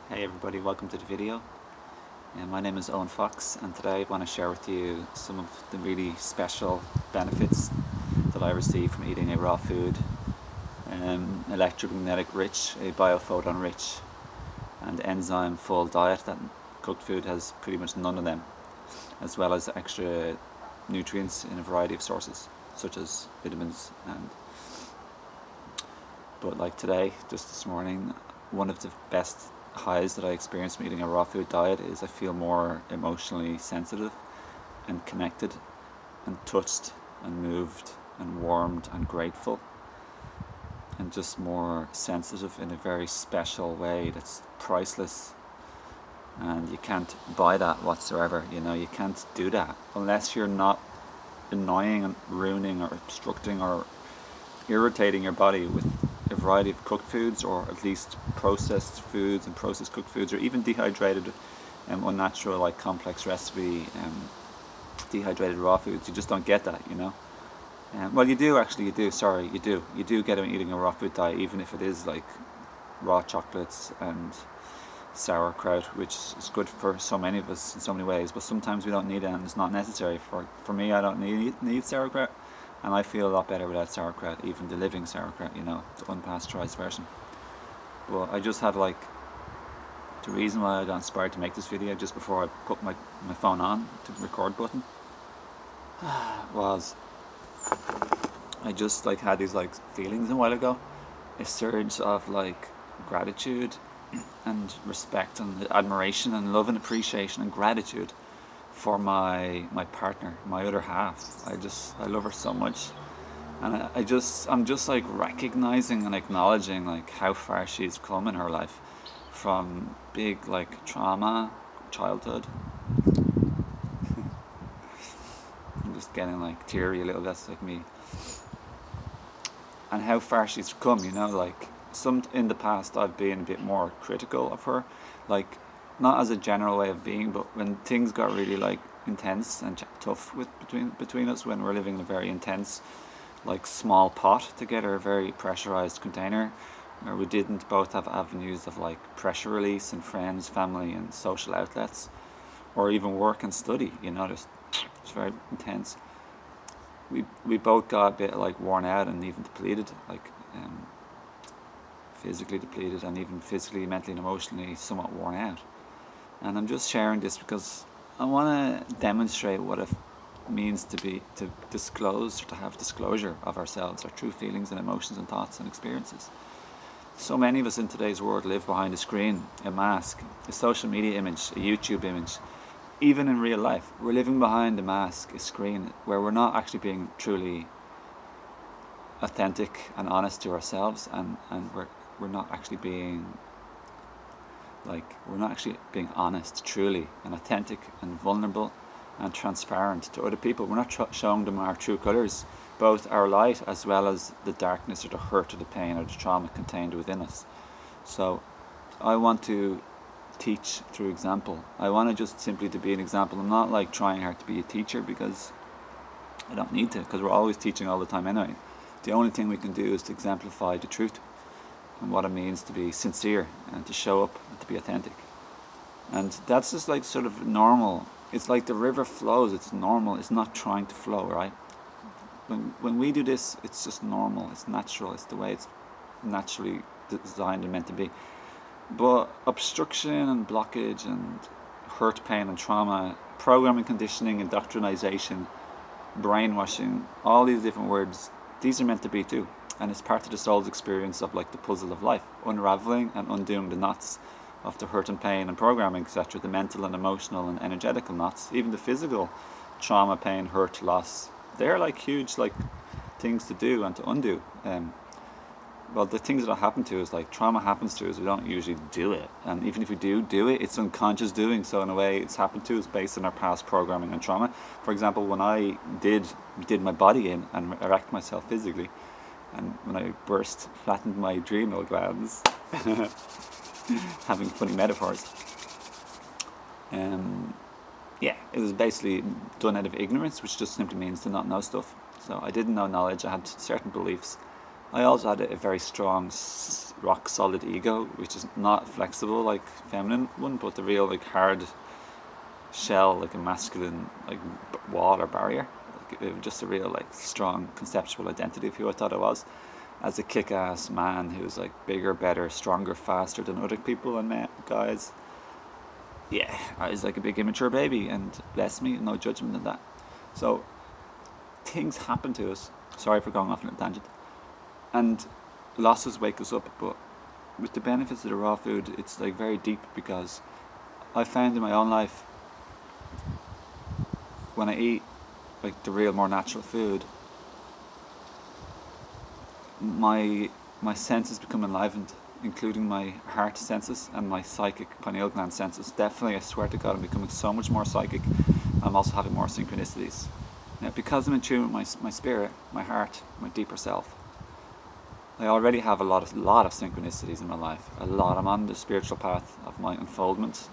Hey everybody, welcome to the video. My name is Owen Fox, and today I want to share with you some of the really special benefits that I receive from eating a raw food, electromagnetic rich, a biophoton rich and enzyme full diet that cooked food has pretty much none of them, as well as extra nutrients in a variety of sources such as vitamins. But like today, just this morning, one of the best highs that I experience from eating a raw food diet is I feel more emotionally sensitive and connected and touched and moved and warmed and grateful, and just more sensitive in a very special way that's priceless, and you can't buy that whatsoever. You can't do that unless you're not annoying and ruining or obstructing or irritating your body with a variety of cooked foods, or at least processed foods and processed cooked foods, or even dehydrated, unnatural, like complex recipe, dehydrated raw foods. You just don't get that, well, you do actually. You do get it eating a raw food diet, even if it is like raw chocolates and sauerkraut, which is good for so many of us in so many ways, but sometimes we don't need it and it's not necessary. For me, I don't need sauerkraut, and I feel a lot better without sauerkraut, even the living sauerkraut, the unpasteurized version. But I just had the reason why I got inspired to make this video just before I put my phone on to the record button was I just had these feelings a while ago, a surge of gratitude and respect and admiration and love and appreciation and gratitude for my partner, my other half. I love her so much, and I'm just recognizing and acknowledging how far she's come in her life, from big trauma, childhood. I'm just getting teary a little. That's me. And how far she's come, some in the past I've been a bit more critical of her, not as a general way of being, but when things got really intense and tough between us, when we're living in a very intense small pot together, a very pressurized container, where we didn't both have avenues of pressure release and friends, family and social outlets, or even work and study, just it's very intense. We both got a bit worn out and even depleted, physically depleted, and even physically, mentally and emotionally somewhat worn out. And I'm just sharing this because I want to demonstrate what it means to disclose, or to have disclosure of ourselves, our true feelings and emotions and thoughts and experiences. So many of us in today's world live behind a screen, a mask, a social media image, a YouTube image. Even in real life, we're living behind a mask, a screen, where we're not actually being truly authentic and honest to ourselves, and we're not actually being honest, truly, and authentic and vulnerable and transparent to other people. We're not showing them our true colors, both our light as well as the darkness or the hurt or the pain or the trauma contained within us. So I want to teach through example. I want to just simply to be an example. I'm not trying hard to be a teacher, because I don't need to, because we're always teaching all the time anyway. The only thing we can do is to exemplify the truth and what it means to be sincere and to show up and to be authentic. And that's just sort of normal. It's like the river flows, it's normal, it's not trying to flow, right? When we do this, it's just normal, it's natural, it's the way it's naturally designed and meant to be. But obstruction and blockage and hurt, pain and trauma, programming, conditioning, indoctrination, brainwashing, all these different words, these are meant to be too. And it's part of the soul's experience of the puzzle of life, unraveling and undoing the knots of the hurt and pain and programming, etc., the mental and emotional and energetical knots, even the physical trauma, pain, hurt, loss. They're huge things to do and to undo. Well, the things that happen to us, trauma happens to us, we don't usually do it. And even if we do it, it's unconscious doing. So in a way, it's happened to us based on our past programming and trauma. For example, when I did my body in and erect myself physically, and when I flattened my adrenal glands, having funny metaphors, yeah, it was basically done out of ignorance, which just simply means to not know stuff. So I didn't know knowledge, I had certain beliefs. I also had a very strong, rock solid ego, which is not flexible like feminine one, but the real like hard shell, like a masculine like wall or barrier. Like, it was just a real like strong conceptual identity of who I thought I was, as a kick-ass man who was like bigger, better, stronger, faster than other people and guys. Yeah, I was like a big immature baby, and bless me, no judgment in that. So things happen to us. Sorry for going off on a tangent. And losses wake us up, but with the benefits of the raw food, it's like very deep, because I found in my own life, when I eat like the real, more natural food, my senses become enlivened, including my heart senses and my psychic pineal gland senses. Definitely, I swear to God, I'm becoming so much more psychic. I'm also having more synchronicities. Now, because I'm in tune with my spirit, my heart, my deeper self, I already have a lot of synchronicities in my life. A lot. I'm on the spiritual path of my unfoldment.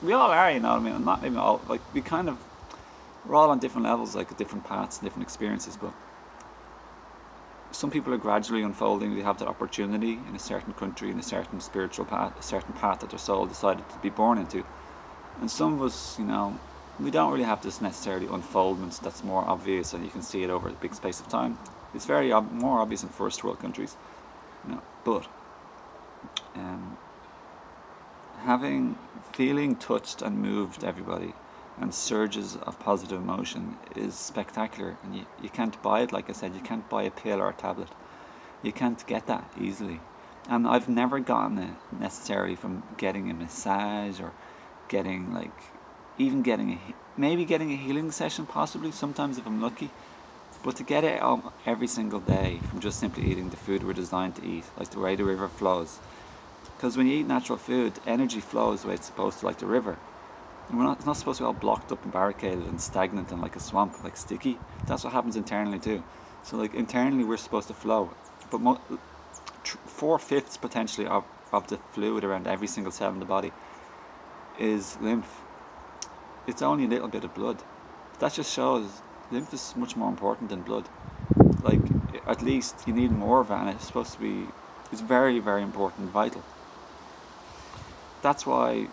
We all are, you know what I mean? I'm not even all, like, we're all on different levels, like different paths, different experiences, but some people are gradually unfolding. They have that opportunity in a certain country, in a certain spiritual path, a certain path that their soul decided to be born into. And some of us, you know, we don't really have this necessarily unfoldment that's more obvious and you can see it over a big space of time. It's very more obvious in first world countries, you know. But feeling touched and moved, everybody, and surges of positive emotion is spectacular, and you can't buy it. Like I said, you can't buy a pill or a tablet. You can't get that easily. And I've never gotten it necessarily from getting a massage or getting like, even maybe getting a healing session, possibly, sometimes if I'm lucky. But to get it every single day from just simply eating the food we're designed to eat, like the way the river flows. Because when you eat natural food, energy flows the way it's supposed to, like the river. And it's not supposed to be all blocked up and barricaded and stagnant and like a swamp, like sticky. That's what happens internally too. So like internally we're supposed to flow. But 4/5 potentially of the fluid around every single cell in the body is lymph. It's only a little bit of blood. That just shows lymph is much more important than blood. Like, at least you need more of it, and it's very, very important, vital. That's why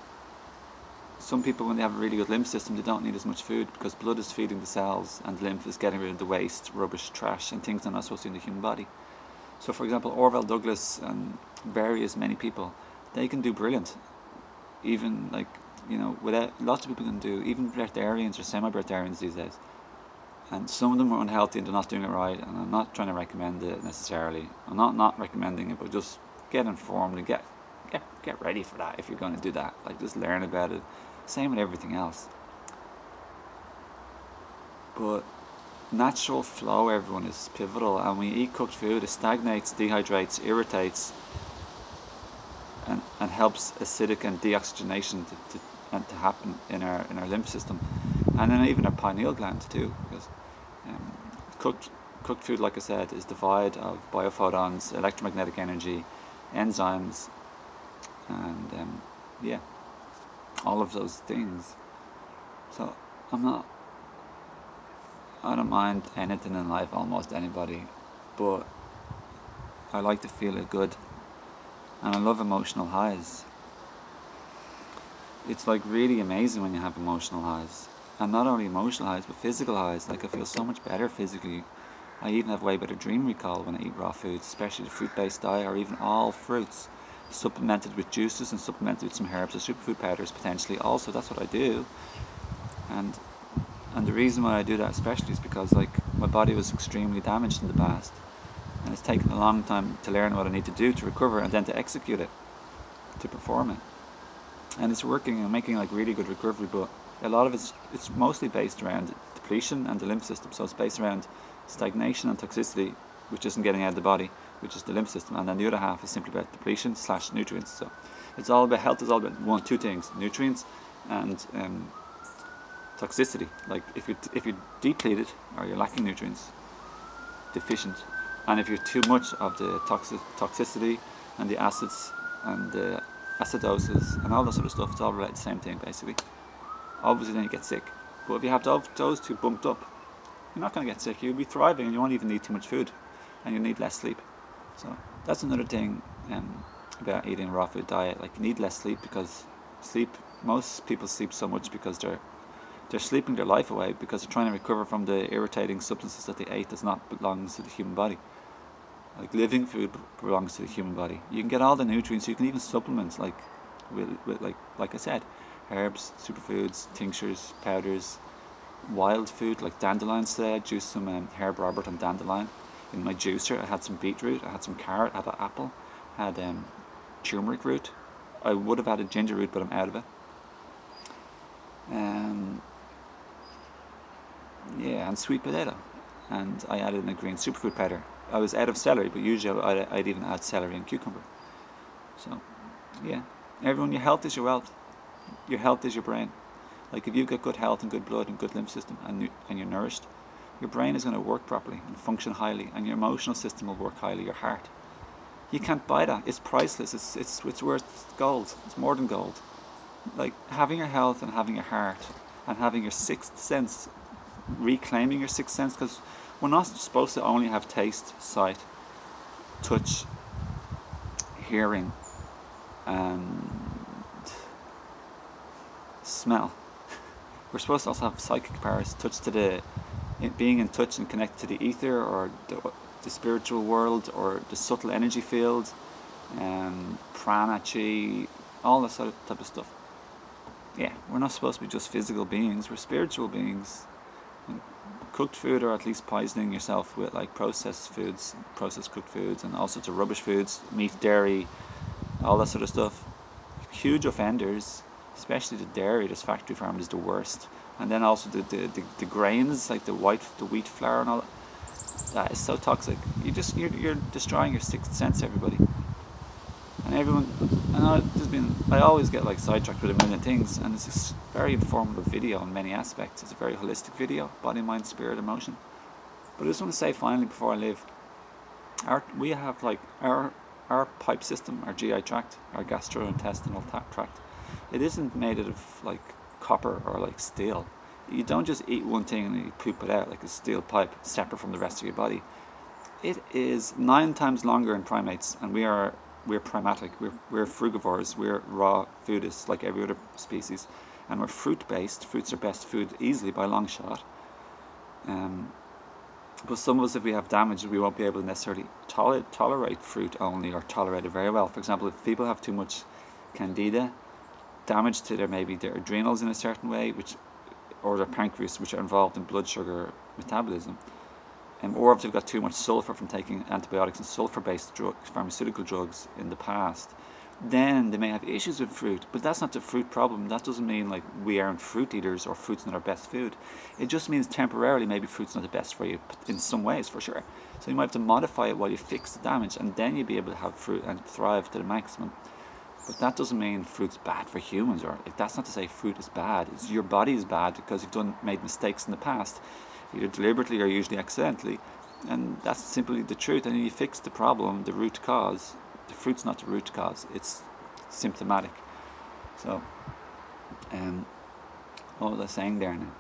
some people, when they have a really good lymph system, they don't need as much food, because blood is feeding the cells and lymph is getting rid of the waste, rubbish, trash, and things that are not supposed to be in the human body. So for example, Orville Douglas and many people, they can do brilliant. Even like, you know, lots of people can do, even breatharians or semi-breatharians these days. And some of them are unhealthy and they're not doing it right, and I'm not trying to recommend it necessarily. I'm not recommending it, but just get informed and get ready for that if you're going to do that. Like, just learn about it. Same with everything else. But natural flow, everyone, is pivotal. And when you eat cooked food, it stagnates, dehydrates, irritates, and helps acidic and deoxygenation to happen in our lymph system, and then even our pineal gland too. Because cooked food, like I said, is devoid of biophotons, electromagnetic energy, enzymes, and yeah, all of those things. So I don't mind anything in life, almost anybody, but I like to feel it good, and I love emotional highs. It's like really amazing when you have emotional highs, and not only emotional highs but physical highs. Like, I feel so much better physically. I even have way better dream recall when I eat raw foods, especially the fruit-based diet, or even all fruits supplemented with juices and supplemented with some herbs or superfood powders potentially. Also, that's what I do, and the reason why I do that especially is because, like, my body was extremely damaged in the past, and it's taken a long time to learn what I need to do to recover and then to execute it, to perform it. And it's working and making like really good recovery, but a lot of it's mostly based around depletion and the lymph system. So it's based around stagnation and toxicity, which isn't getting out of the body, which is the lymph system, and then the other half is simply about depletion / nutrients. So it's all about health. Is all about two things: nutrients and toxicity. Like, if you're depleted or you're lacking nutrients, deficient, and if you're too much of the toxicity and the acids and the acidoses and all that sort of stuff, it's all related to the same thing basically. Obviously then you get sick, but if you have those two bumped up, you're not going to get sick. You'll be thriving, and you won't even need too much food, and you need less sleep. So that's another thing about eating a raw food diet. Like, you need less sleep, because most people sleep so much because they're sleeping their life away, because they're trying to recover from the irritating substances that they ate that not belongs to the human body. Like, living food belongs to the human body. You can get all the nutrients. You can even supplement, like with like I said, herbs, superfoods, tinctures, powders, wild food like dandelions. Today I juiced some herb Robert and dandelion in my juicer. I had some beetroot, I had some carrot, I had an apple, I had turmeric root. I would have added ginger root, but I'm out of it. Yeah, and sweet potato, and I added in a green superfood powder. I was out of celery, but usually I'd even add celery and cucumber. So, yeah, everyone, your health is your wealth. Your health is your brain. Like, if you've got good health and good blood and good lymph system, and you're nourished, your brain is going to work properly and function highly, and your emotional system will work highly, your heart. You can't buy that. It's priceless. It's worth gold. It's more than gold. Like, having your health and having your heart and having your sixth sense, reclaiming your sixth sense, because we're not supposed to only have taste, sight, touch, hearing, and smell. We're supposed to also have psychic powers, being in touch and connected to the ether, or the spiritual world, or the subtle energy field, prana, chi, all that sort of type of stuff. Yeah, we're not supposed to be just physical beings, we're spiritual beings. And cooked food, or at least poisoning yourself with like processed foods, processed cooked foods, and all sorts of rubbish foods, meat, dairy, all that sort of stuff. Huge offenders, especially the dairy, this factory farmed, is the worst. And then also the grains, like the wheat flour and all that is so toxic. You're destroying your sixth sense, everybody. And everyone, I always get like sidetracked with a million things, and it's this very informative video in many aspects. It's a very holistic video, body, mind, spirit, emotion. But I just want to say finally before I leave, we have like our pipe system, our GI tract, our gastrointestinal tract. It isn't made out of like copper or like steel. You don't just eat one thing and you poop it out like a steel pipe separate from the rest of your body. It is 9 times longer in primates, and we're primatic, we're frugivores, we're raw foodists like every other species, and we're fruit based. Fruits are best food easily by a long shot. But some of us, if we have damage, we won't be able to necessarily tolerate fruit only, or tolerate it very well. For example, if people have too much candida, damage to their adrenals in a certain way, or their pancreas, which are involved in blood sugar metabolism, or if they've got too much sulfur from taking antibiotics and sulfur-based pharmaceutical drugs in the past, then they may have issues with fruit. But that's not the fruit problem. That doesn't mean like we aren't fruit eaters or fruit's not our best food. It just means temporarily maybe fruit's not the best for you in some ways, for sure. So you might have to modify it while you fix the damage, and then you'll be able to have fruit and thrive to the maximum. But that doesn't mean fruit's bad for humans, or that's not to say fruit is bad. It's your body is bad because you've made mistakes in the past, either deliberately or usually accidentally, and that's simply the truth. And you fix the problem, the root cause. The fruit's not the root cause; it's symptomatic. So, what was I saying there now?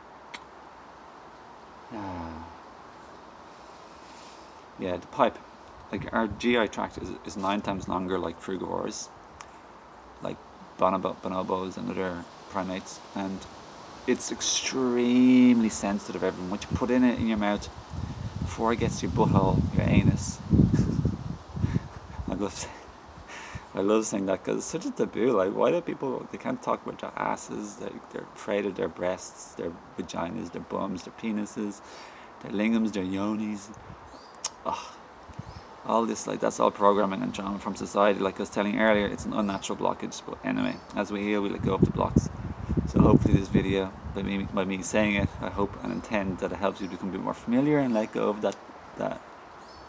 Yeah, the pipe. Like, our GI tract is 9 times longer, like frugivores, like bonobos and other primates, and it's extremely sensitive, everyone. What you put in it in your mouth before it gets to your butthole, your anus. I love saying that because it's such a taboo. Like, why do people, they can't talk about their asses, they're afraid of their breasts, their vaginas, their bums, their penises, their lingams, their yonis. All this, like, that's all programming and trauma from society. Like I was telling you earlier, it's an unnatural blockage. But anyway, as we heal, we let go of the blocks. So hopefully this video, by me saying it, I hope and intend that it helps you become a bit more familiar and let go of that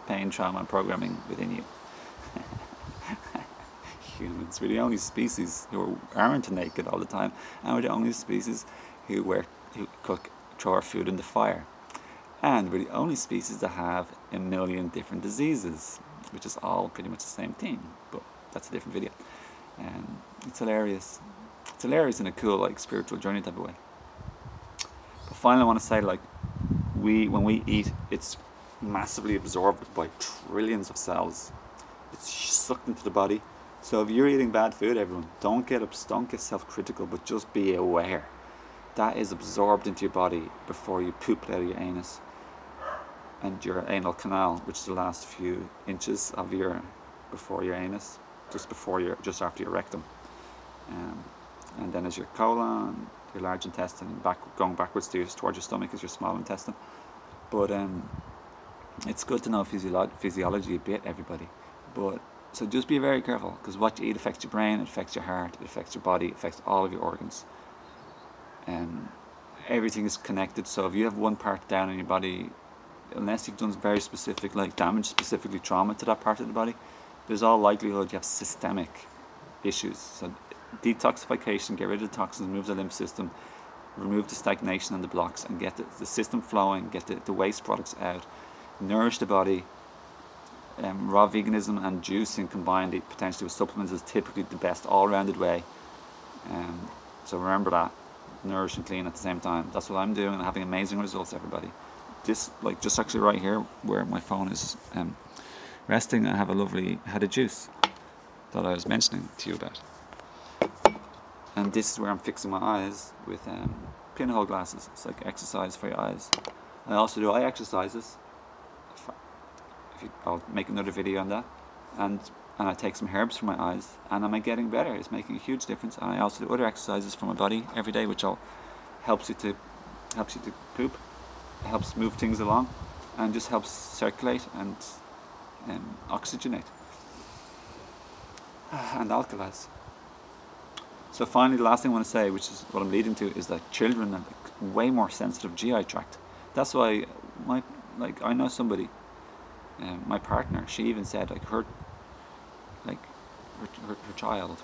pain, trauma, and programming within you. Humans, we're the only species who aren't naked all the time, and we're the only species who throw our food in the fire. And we're the only species that have a million different diseases, which is all pretty much the same thing, but that's a different video. It's hilarious. It's hilarious in a cool, like, spiritual journey type of way. But finally, I want to say, like, when we eat, it's massively absorbed by trillions of cells. it's sucked into the body. So if you're eating bad food, everyone, don't get self-critical, but just be aware. That is absorbed into your body before you poop it out of your anus and your anal canal, which is the last few inches of before your anus, just after your rectum. And then as your colon, your large intestine, going backwards towards your stomach is your small intestine. But it's good to know physiology a bit, everybody. But so just be very careful, because what you eat affects your brain, it affects your heart, it affects your body, it affects all of your organs. Everything is connected. So if you have one part down in your body, unless you've done very specific, like damage, specifically trauma to that part of the body, there's all likelihood you have systemic issues. So detoxification, get rid of the toxins, move the lymph system, remove the stagnation and the blocks, and get the system flowing, get the waste products out, nourish the body. Raw veganism and juicing combined, potentially with supplements, is typically the best all-rounded way. So remember that, nourish and clean at the same time. That's what I'm doing, and having amazing results, everybody. This, like, just actually right here where my phone is resting, I have had a juice that I was mentioning to you about. And this is where I'm fixing my eyes with pinhole glasses. It's like exercise for your eyes. I also do eye exercises. I'll make another video on that. And I take some herbs for my eyes, and am I getting better? It's making a huge difference. And I also do other exercises for my body every day, which helps you to poop, helps move things along, and just helps circulate and oxygenate and alkalize. So finally, the last thing I want to say, which is what I'm leading to, is that children have a way more sensitive GI tract. That's why I know somebody, my partner, she even said, like, her child,